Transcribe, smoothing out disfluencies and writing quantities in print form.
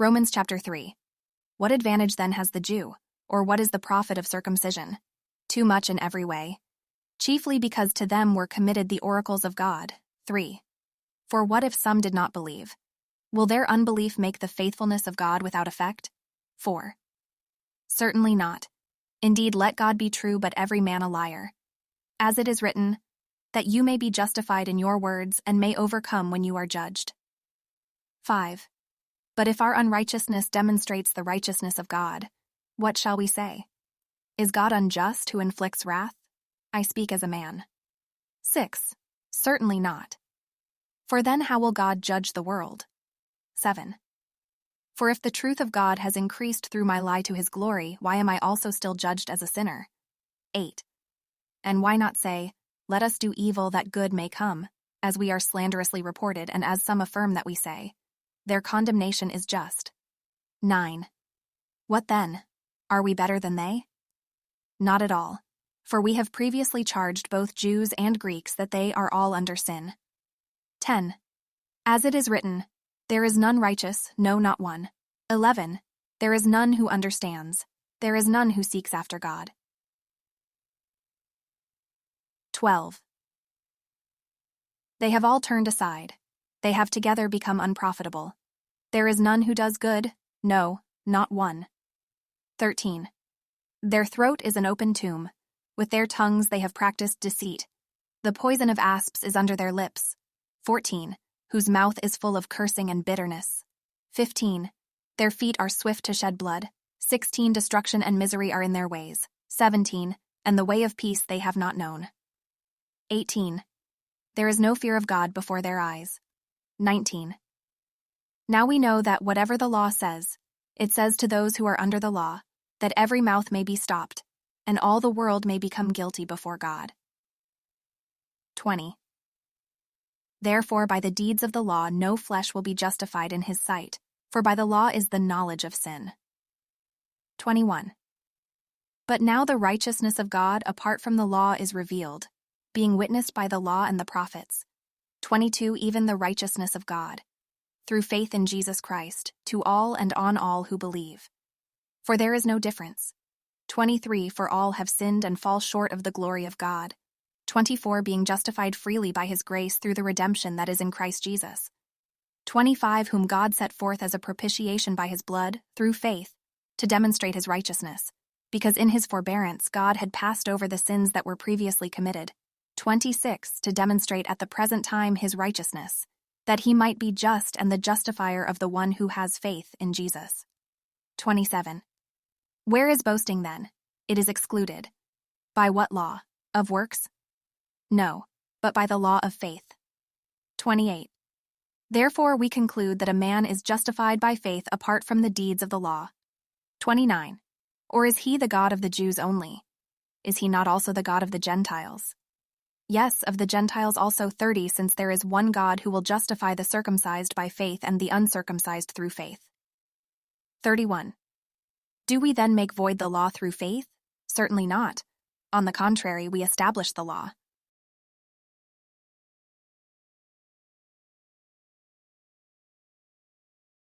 Romans chapter 3. What advantage then has the Jew, or what is the profit of circumcision? Too much in every way. Chiefly because to them were committed the oracles of God. 3. For what if some did not believe? Will their unbelief make the faithfulness of God without effect? 4. Certainly not. Indeed, let God be true, but every man a liar. As it is written, that you may be justified in your words and may overcome when you are judged. 5. But if our unrighteousness demonstrates the righteousness of God, what shall we say? Is God unjust who inflicts wrath? I speak as a man. 6. Certainly not. For then how will God judge the world? 7. For if the truth of God has increased through my lie to his glory, why am I also still judged as a sinner? 8. And why not say, let us do evil that good may come, as we are slanderously reported and as some affirm that we say, their condemnation is just. 9. What then? Are we better than they? Not at all. For we have previously charged both Jews and Greeks that they are all under sin. 10. As it is written, there is none righteous, no, not one. 11. There is none who understands. There is none who seeks after God. 12. They have all turned aside. They have together become unprofitable. There is none who does good, no, not one. 13. Their throat is an open tomb. With their tongues they have practiced deceit. The poison of asps is under their lips. 14. Whose mouth is full of cursing and bitterness. 15. Their feet are swift to shed blood. 16. Destruction and misery are in their ways. 17. And the way of peace they have not known. 18. There is no fear of God before their eyes. 19. Now we know that whatever the law says, it says to those who are under the law, that every mouth may be stopped, and all the world may become guilty before God. 20. Therefore by the deeds of the law no flesh will be justified in his sight, for by the law is the knowledge of sin. 21. But now the righteousness of God apart from the law is revealed, being witnessed by the law and the prophets. 22. Even the righteousness of God, through faith in Jesus Christ, to all and on all who believe. For there is no difference. 23. For all have sinned and fall short of the glory of God. 24. Being justified freely by his grace through the redemption that is in Christ Jesus. 25. Whom God set forth as a propitiation by his blood, through faith, to demonstrate his righteousness, because in his forbearance God had passed over the sins that were previously committed. 26. To demonstrate at the present time his righteousness, that he might be just and the justifier of the one who has faith in Jesus. 27. Where is boasting then? It is excluded. By what law? Of works? No, but by the law of faith. 28. Therefore we conclude that a man is justified by faith apart from the deeds of the law. 29. Or is he the God of the Jews only? Is he not also the God of the Gentiles? Yes, of the Gentiles also. 30. Since there is one God who will justify the circumcised by faith and the uncircumcised through faith. 31. Do we then make void the law through faith? Certainly not. On the contrary, we establish the law.